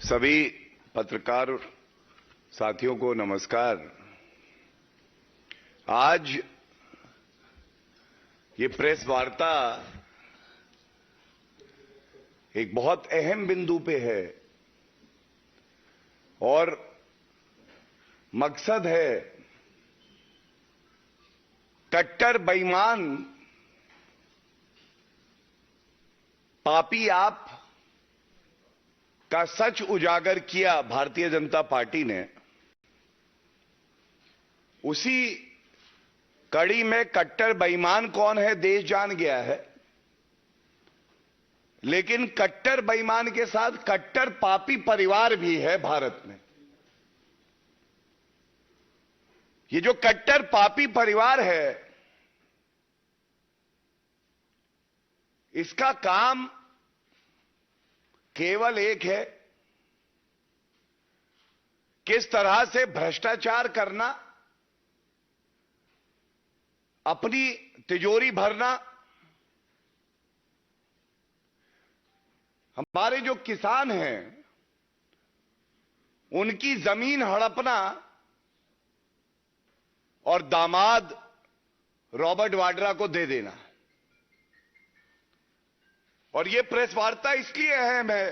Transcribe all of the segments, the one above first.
सभी पत्रकार साथियों को नमस्कार। आज ये प्रेस वार्ता एक बहुत अहम बिंदु पे है और मकसद है कट्टर बेईमान पापी आप का सच उजागर किया भारतीय जनता पार्टी ने। उसी कड़ी में कट्टर बेईमान कौन है देश जान गया है, लेकिन कट्टर बेईमान के साथ कट्टर पापी परिवार भी है भारत में। ये जो कट्टर पापी परिवार है, इसका काम केवल एक है, किस तरह से भ्रष्टाचार करना, अपनी तिजोरी भरना, हमारे जो किसान हैं उनकी जमीन हड़पना और दामाद रॉबर्ट वाड्रा को दे देना। और यह प्रेस वार्ता इसलिए अहम है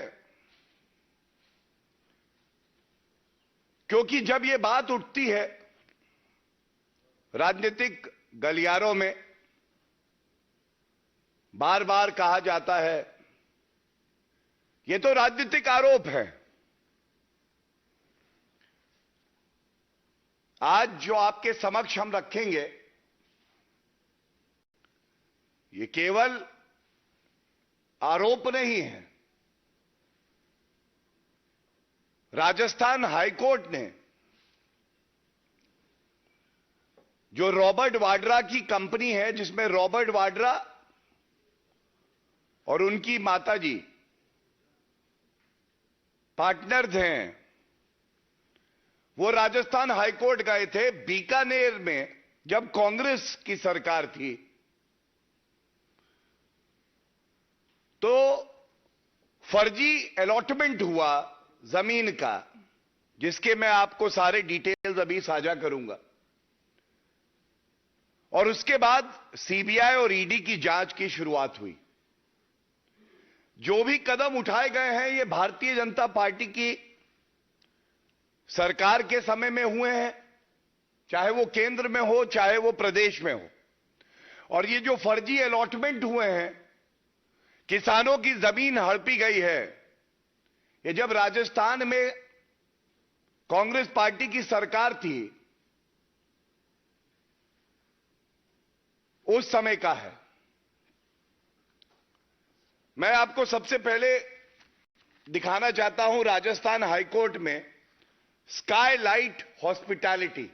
क्योंकि जब यह बात उठती है राजनीतिक गलियारों में, बार बार कहा जाता है यह तो राजनीतिक आरोप है। आज जो आपके समक्ष हम रखेंगे ये केवल आरोप नहीं है। राजस्थान हाईकोर्ट ने जो रॉबर्ट वाड्रा की कंपनी है, जिसमें रॉबर्ट वाड्रा और उनकी माताजी पार्टनर्स हैं, वो राजस्थान हाईकोर्ट गए थे बीकानेर में जब कांग्रेस की सरकार थी। तो फर्जी अलॉटमेंट हुआ जमीन का, जिसके मैं आपको सारे डिटेल्स अभी साझा करूंगा। और उसके बाद सीबीआई और ईडी की जांच की शुरुआत हुई। जो भी कदम उठाए गए हैं ये भारतीय जनता पार्टी की सरकार के समय में हुए हैं, चाहे वो केंद्र में हो चाहे वो प्रदेश में हो। और ये जो फर्जी अलॉटमेंट हुए हैं, किसानों की जमीन हड़पी गई है, ये जब राजस्थान में कांग्रेस पार्टी की सरकार थी उस समय का है। मैं आपको सबसे पहले दिखाना चाहता हूं राजस्थान हाईकोर्ट में स्काईलाइट हॉस्पिटैलिटी।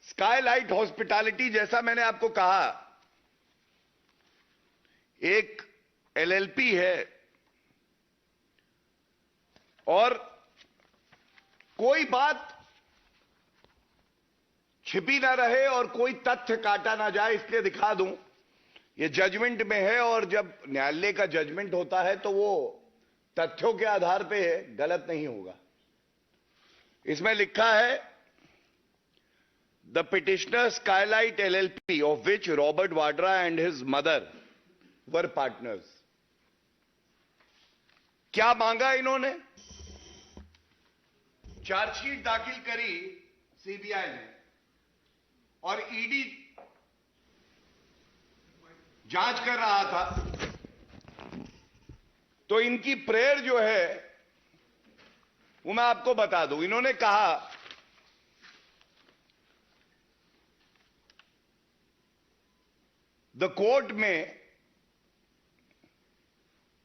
स्काईलाइट हॉस्पिटैलिटी, जैसा मैंने आपको कहा, एक एलएलपी है और कोई बात छिपी ना रहे और कोई तथ्य काटा ना जाए, इसलिए दिखा दूं। ये जजमेंट में है और जब न्यायालय का जजमेंट होता है तो वो तथ्यों के आधार पे है, गलत नहीं होगा। इसमें लिखा है the petitioner Skylight LLP of which Robert Vadra and his mother were partners. क्या मांगा इन्होंने? चार्जशीट दाखिल करी सीबीआई ने और ईडी जांच कर रहा था। तो इनकी प्रेयर जो है वो मैं आपको बता दूं। इन्होंने कहा the court may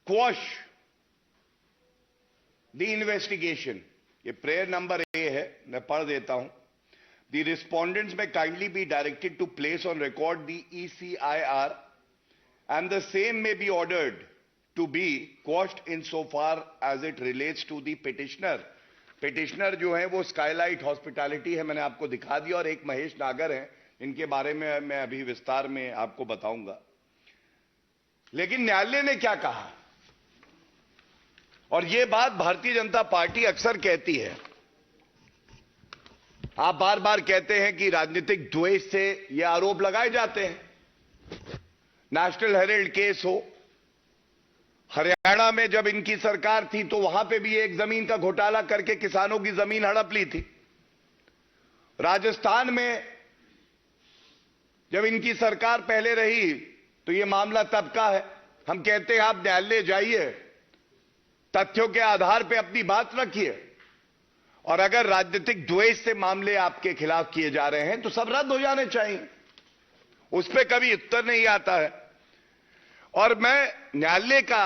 quash the investigation. ये प्रेयर नंबर ए है, मैं पढ़ देता हूं। The respondents may kindly be directed to place on record the ECIR and the same may be ordered to be quashed in so far as it relates to the petitioner। petitioner जो है वो Skylight hospitality है, मैंने आपको दिखा दिया, और एक महेश नागर है, इनके बारे में मैं अभी विस्तार में आपको बताऊंगा। लेकिन न्यायालय ने क्या कहा? और ये बात भारतीय जनता पार्टी अक्सर कहती है। आप बार बार कहते हैं कि राजनीतिक द्वेष से ये आरोप लगाए जाते हैं। नेशनल हेराल्ड केस हो, हरियाणा में जब इनकी सरकार थी तो वहां पे भी एक जमीन का घोटाला करके किसानों की जमीन हड़प ली थी। राजस्थान में जब इनकी सरकार पहले रही तो ये मामला तब का है। हम कहते हैं आप न्यायालय जाइए, तथ्यों के आधार पर अपनी बात रखिए, और अगर राजनीतिक द्वेष से मामले आपके खिलाफ किए जा रहे हैं तो सब रद्द हो जाने चाहिए। उस पर कभी उत्तर नहीं आता है। और मैं न्यायालय का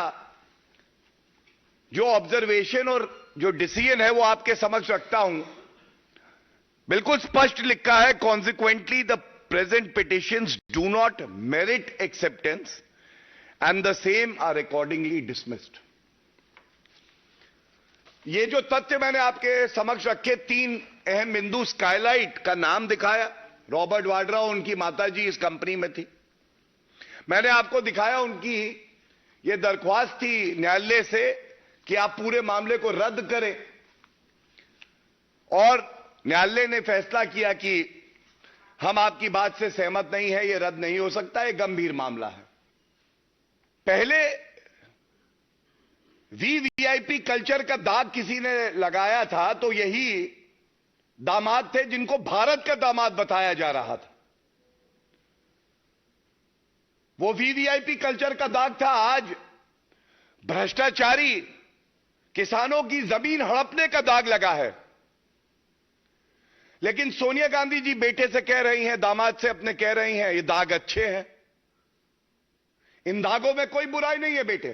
जो ऑब्जर्वेशन और जो डिसीजन है वो आपके समक्ष रखता हूं। बिल्कुल स्पष्ट लिखा है, consequently the present petitions do not merit acceptance and the same are accordingly dismissed. ये जो तथ्य मैंने आपके समक्ष रखे, 3 अहम बिंदु, स्काईलाइट का नाम दिखाया, रॉबर्ट वाड्रा उनकी माताजी इस कंपनी में थी। मैंने आपको दिखाया उनकी ये दरख्वास्त थी न्यायालय से कि आप पूरे मामले को रद्द करें, और न्यायालय ने फैसला किया कि हम आपकी बात से सहमत नहीं है, ये रद्द नहीं हो सकता, ये गंभीर मामला है। पहले वीवीआईपी कल्चर का दाग किसी ने लगाया था तो यही दामाद थे जिनको भारत का दामाद बताया जा रहा था। वो वीवीआईपी कल्चर का दाग था। आज भ्रष्टाचारी किसानों की जमीन हड़पने का दाग लगा है। लेकिन सोनिया गांधी जी बेटे से कह रही हैं, दामाद से अपने कह रही हैं, ये दाग अच्छे हैं, इन दागों में कोई बुराई नहीं है बेटे,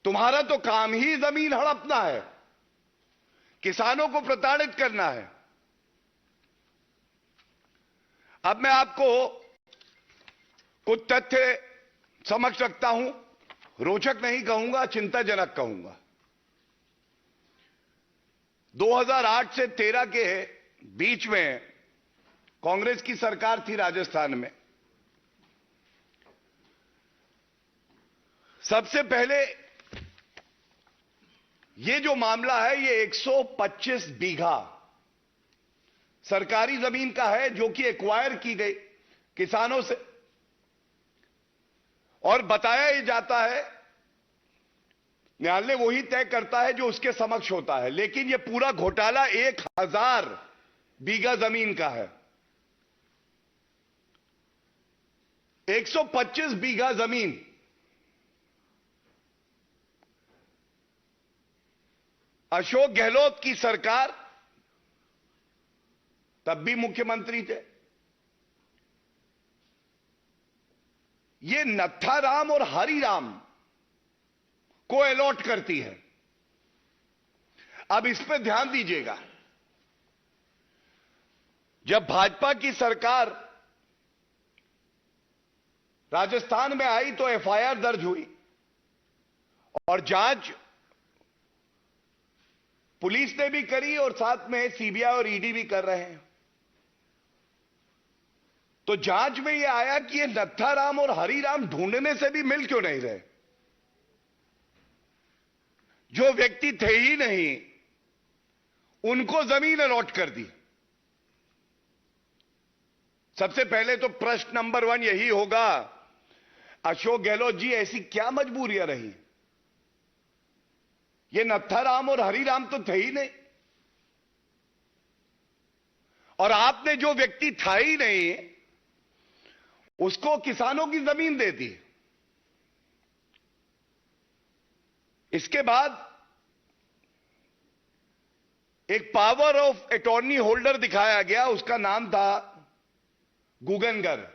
तुम्हारा तो काम ही जमीन हड़पना है, किसानों को प्रताड़ित करना है। अब मैं आपको कुछ तथ्य समक्ष रखता हूं, रोचक नहीं कहूंगा, चिंताजनक कहूंगा। 2008 से 13 के बीच में कांग्रेस की सरकार थी राजस्थान में। सबसे पहले ये जो मामला है ये 125 बीघा सरकारी जमीन का है जो कि एक्वायर की गई किसानों से, और बताया ही जाता है न्यायालय वही तय करता है जो उसके समक्ष होता है। लेकिन यह पूरा घोटाला 1000 बीघा जमीन का है। 125 बीघा जमीन अशोक गहलोत की सरकार, तब भी मुख्यमंत्री थे, ये नत्थाराम और हरिराम को अलॉट करती है। अब इस पे ध्यान दीजिएगा, जब भाजपा की सरकार राजस्थान में आई तो एफआईआर दर्ज हुई और जांच पुलिस ने भी करी और साथ में सीबीआई और ईडी भी कर रहे हैं। तो जांच में यह आया कि ये नत्थाराम और हरिराम ढूंढने से भी मिल क्यों नहीं रहे, जो व्यक्ति थे ही नहीं उनको जमीन अलॉट कर दी। सबसे पहले तो प्रश्न नंबर 1 यही होगा, अशोक गहलोत जी ऐसी क्या मजबूरियां रही, ये नत्थाराम और हरिराम तो थे ही नहीं, और आपने जो व्यक्ति था ही नहीं उसको किसानों की जमीन दे दी। इसके बाद एक पावर ऑफ अटॉर्नी होल्डर दिखाया गया, उसका नाम था गुगनगर।